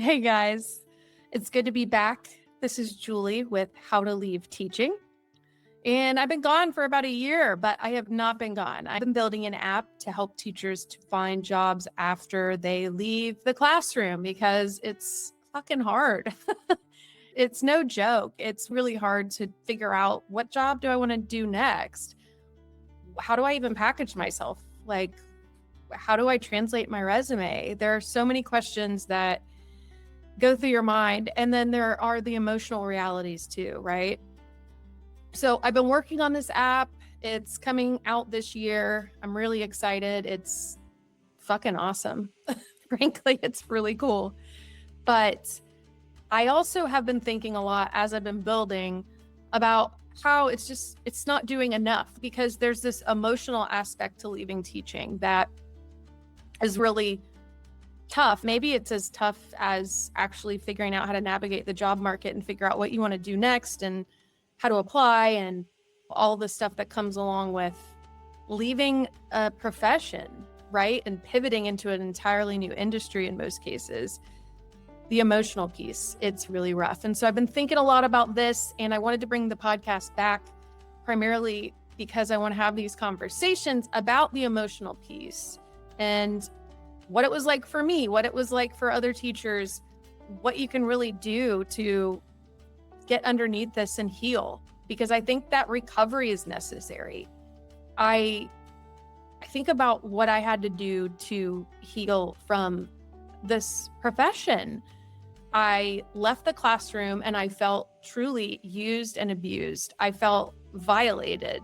Hey guys, it's good to be back. This is Julie with How to Leave Teaching. And I've been gone for about a year, but I have not been gone. I've been building an app to help teachers to find jobs after they leave the classroom because it's fucking hard. It's no joke. It's really hard to figure out what job do I want to do next? How do I even package myself? Like, how do I translate my resume? There are so many questions that go through your mind. And then there are the emotional realities too, right? So I've been working on this app. It's coming out this year. I'm really excited. It's fucking awesome. Frankly, it's really cool. But I also have been thinking a lot as I've been building about how it's not doing enough because there's this emotional aspect to leaving teaching that is really tough. Maybe it's as tough as actually figuring out how to navigate the job market and figure out what you want to do next and how to apply and all the stuff that comes along with leaving a profession, right? And pivoting into an entirely new industry in most cases. The emotional piece, it's really rough. And so I've been thinking a lot about this, and I wanted to bring the podcast back primarily because I want to have these conversations about the emotional piece and what it was like for me, what it was like for other teachers, what you can really do to get underneath this and heal, because I think that recovery is necessary. I think about what I had to do to heal from this profession. I left the classroom and I felt truly used and abused. I felt violated.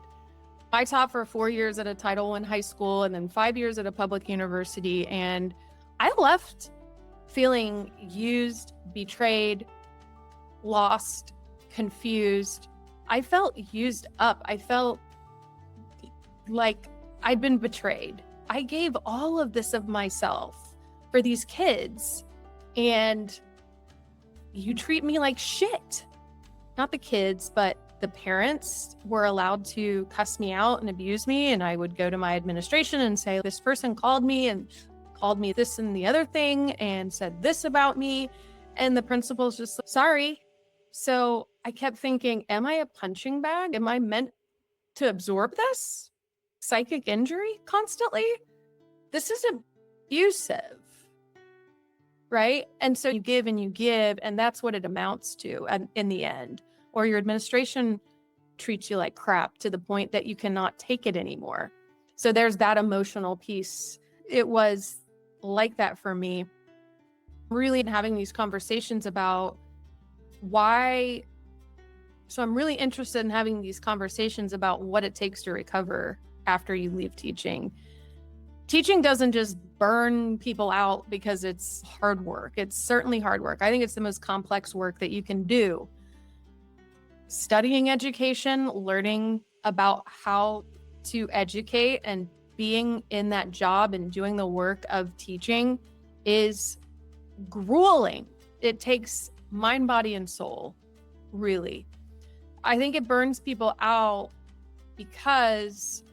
I taught for 4 years at a Title I high school and then 5 years at a public university. And I left feeling used, betrayed, lost, confused. I felt used up. I felt like I'd been betrayed. I gave all of this of myself for these kids, and you treat me like shit. Not the kids, but the parents were allowed to cuss me out and abuse me. And I would go to my administration and say, this person called me this and the other thing and said this about me. And the principal's just like, sorry. So I kept thinking, am I a punching bag? Am I meant to absorb this psychic injury constantly? This is abusive, right? And so you give, and that's what it amounts to in the end. Or your administration treats you like crap to the point that you cannot take it anymore. So there's that emotional piece. It was like that for me. Really having these conversations about why. So I'm really interested in having these conversations about what it takes to recover after you leave teaching. Teaching doesn't just burn people out because it's hard work. It's certainly hard work. I think it's the most complex work that you can do. Studying education, learning about how to educate and being in that job and doing the work of teaching is grueling. It takes mind, body, and soul, really. I think it burns people out because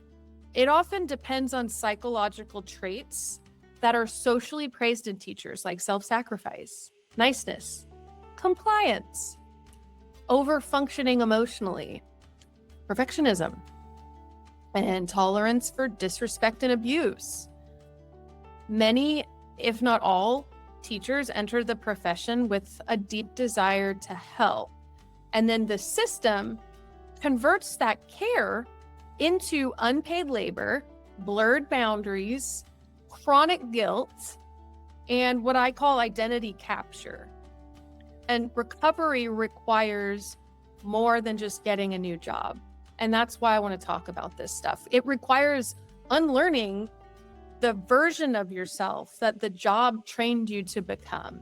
it often depends on psychological traits that are socially praised in teachers, like self-sacrifice, niceness, compliance, over-functioning emotionally, perfectionism, and tolerance for disrespect and abuse. Many, if not all, teachers enter the profession with a deep desire to help. And then the system converts that care into unpaid labor, blurred boundaries, chronic guilt, and what I call identity capture. And recovery requires more than just getting a new job. And that's why I want to talk about this stuff. It requires unlearning the version of yourself that the job trained you to become.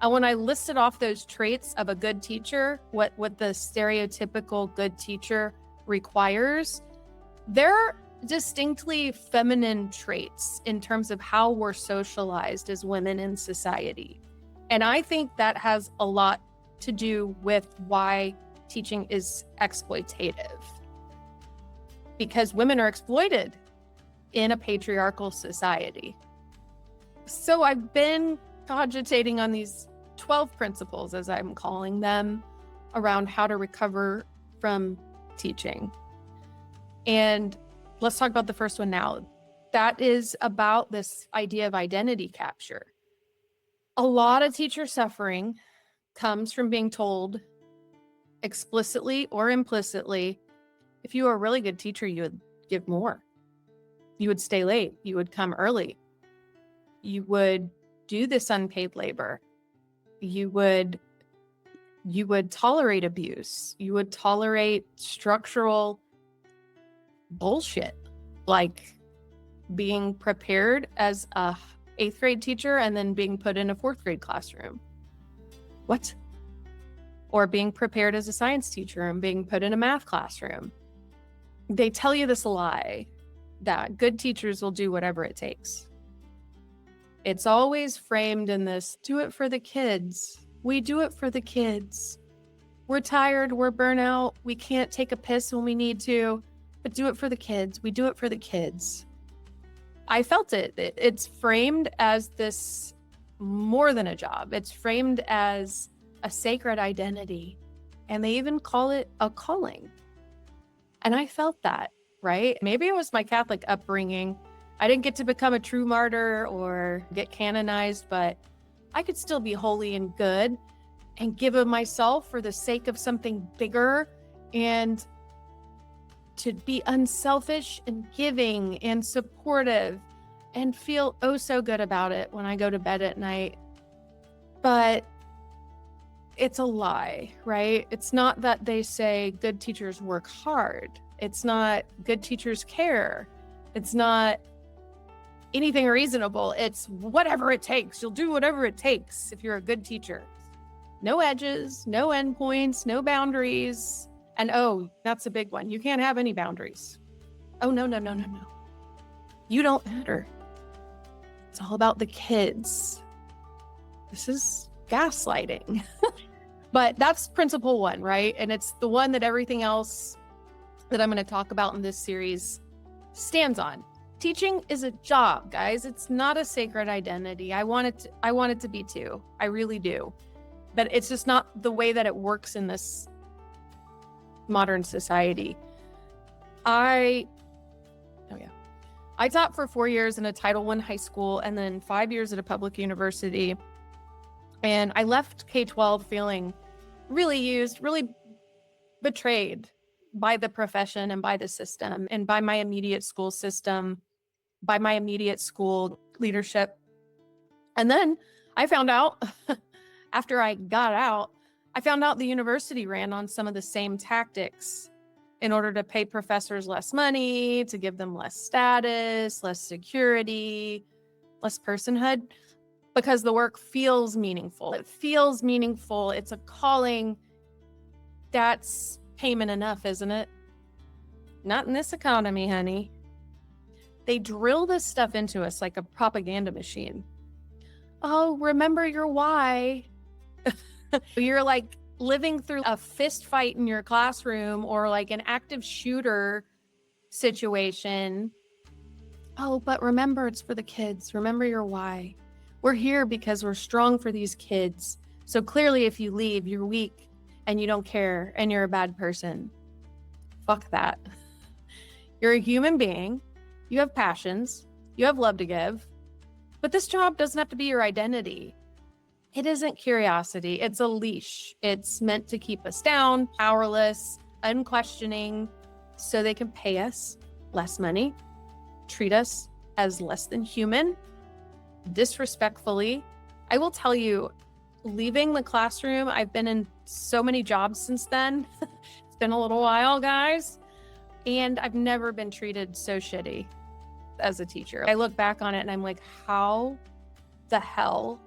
And when I listed off those traits of a good teacher, what the stereotypical good teacher requires, they're distinctly feminine traits in terms of how we're socialized as women in society. And I think that has a lot to do with why teaching is exploitative. Because women are exploited in a patriarchal society. So I've been cogitating on these 12 principles, as I'm calling them, around how to recover from teaching. And let's talk about the first one now. That is about this idea of identity capture. A lot of teacher suffering comes from being told explicitly or implicitly, if you were a really good teacher, you would give more. You would stay late. You would come early. You would do this unpaid labor. You would tolerate abuse. You would tolerate structural bullshit, like being prepared as a 8th grade teacher and then being put in a 4th grade classroom. What? Or being prepared as a science teacher and being put in a math classroom. They tell you this lie that good teachers will do whatever it takes. It's always framed in this, do it for the kids. We do it for the kids. We're tired, we're burnt out, we can't take a piss when we need to, but do it for the kids. We do it for the kids. I felt it. It's framed as this more than a job. It's framed as a sacred identity. And they even call it a calling. And I felt that, right? Maybe it was my Catholic upbringing. I didn't get to become a true martyr or get canonized, but I could still be holy and good and give of myself for the sake of something bigger, and to be unselfish and giving and supportive and feel oh so good about it when I go to bed at night. But it's a lie, right? It's not that they say good teachers work hard. It's not good teachers care. It's not anything reasonable. It's whatever it takes. You'll do whatever it takes if you're a good teacher. No edges, no endpoints, no boundaries. And oh, that's a big one. You can't have any boundaries. Oh, no. You don't matter. It's all about the kids. This is gaslighting. But that's principle 1, right? And it's the one that everything else that I'm going to talk about in this series stands on. Teaching is a job, guys. It's not a sacred identity. I want it to be too. I really do. But it's just not the way that it works in this modern society. I taught for 4 years in a Title I high school and then 5 years at a public university. And I left K-12 feeling really used, really betrayed by the profession and by the system and by my immediate school system, by my immediate school leadership. And then I found out after I got out, I found out the university ran on some of the same tactics in order to pay professors less money, to give them less status, less security, less personhood, because the work feels meaningful. It feels meaningful. It's a calling. That's payment enough, isn't it? Not in this economy, honey. They drill this stuff into us like a propaganda machine. Oh, remember your why. You're like living through a fist fight in your classroom or like an active shooter situation. Oh, but remember, it's for the kids. Remember your why. We're here because we're strong for these kids. So clearly, if you leave, you're weak and you don't care and you're a bad person. Fuck that. You're a human being. You have passions. You have love to give. But this job doesn't have to be your identity. It isn't curiosity. It's a leash. It's meant to keep us down, powerless, unquestioning, so they can pay us less money, treat us as less than human, disrespectfully. I will tell you, leaving the classroom, I've been in so many jobs since then. It's been a little while, guys. And I've never been treated so shitty as a teacher. I look back on it and I'm like, how the hell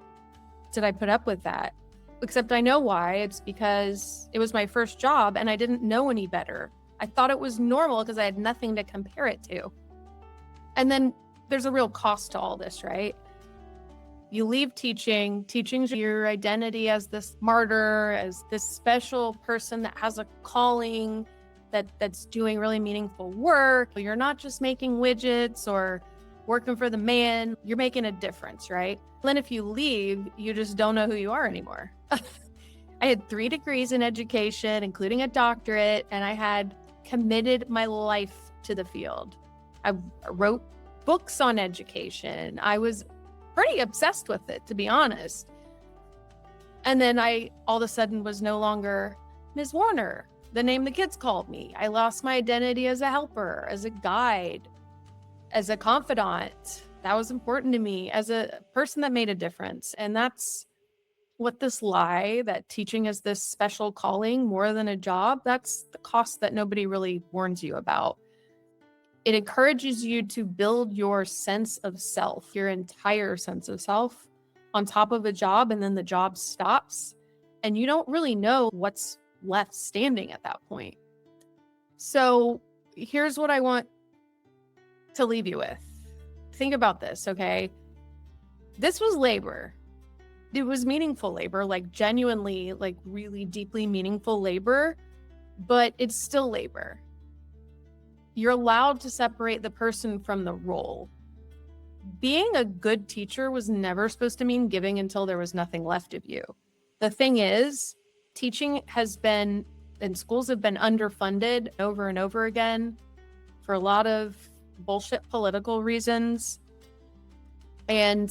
did I put up with that? Except I know why. It's because it was my first job and I didn't know any better. I thought it was normal because I had nothing to compare it to. And then there's a real cost to all this, right? You leave teaching's your identity as this martyr, as this special person that has a calling, that's doing really meaningful work. You're not just making widgets or working for the man, you're making a difference, right? Then if you leave, you just don't know who you are anymore. I had 3 degrees in education, including a doctorate, and I had committed my life to the field. I wrote books on education. I was pretty obsessed with it, to be honest. And then I all of a sudden was no longer Ms. Warner, the name the kids called me. I lost my identity as a helper, as a guide, as a confidant. That was important to me, as a person that made a difference. And that's what this lie that teaching is this special calling more than a job, that's the cost that nobody really warns you about. It encourages you to build your sense of self, your entire sense of self, on top of a job, and then the job stops, and you don't really know what's left standing at that point. So here's what I want to leave you with. Think about this, okay? This was labor. It was meaningful labor, like genuinely, like really deeply meaningful labor, but it's still labor. You're allowed to separate the person from the role. Being a good teacher was never supposed to mean giving until there was nothing left of you. The thing is, teaching has been, and schools have been underfunded over and over again for a lot of bullshit political reasons. And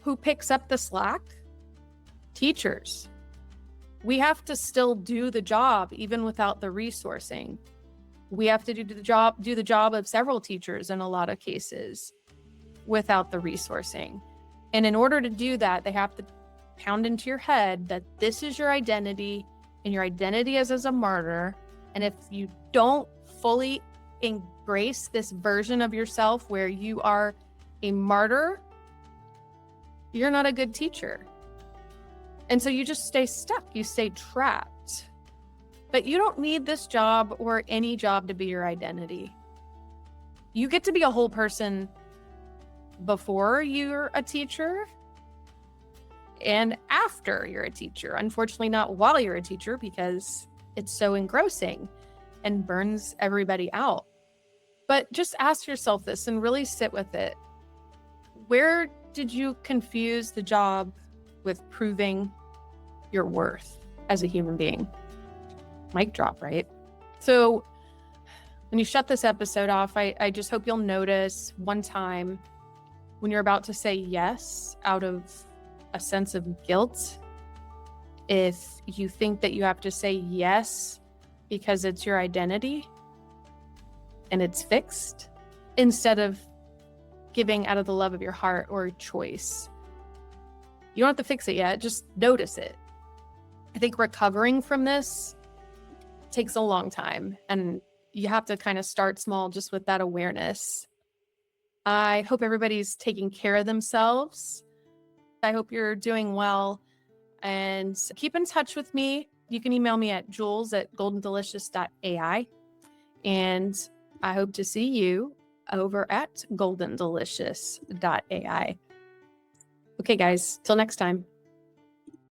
who picks up the slack? Teachers. We have to still do the job even without the resourcing. We have to do the job of several teachers in a lot of cases without the resourcing. And in order to do that, they have to pound into your head that this is your identity, and your identity is as a martyr. And if you don't fully embrace this version of yourself where you are a martyr, you're not a good teacher. And so you just stay stuck, you stay trapped. But you don't need this job or any job to be your identity. You get to be a whole person before you're a teacher and after you're a teacher. Unfortunately, not while you're a teacher, because it's so engrossing and burns everybody out. But just ask yourself this and really sit with it. Where did you confuse the job with proving your worth as a human being? Mic drop, right? So when you shut this episode off, I just hope you'll notice one time when you're about to say yes out of a sense of guilt, if you think that you have to say yes because it's your identity and it's fixed, instead of giving out of the love of your heart or choice. You don't have to fix it yet, just notice it. I think recovering from this takes a long time, and you have to kind of start small just with that awareness. I hope everybody's taking care of themselves. I hope you're doing well, and keep in touch with me. You can email me at jules@goldendelicious.ai, and I hope to see you over at goldendelicious.ai. Okay, guys, till next time.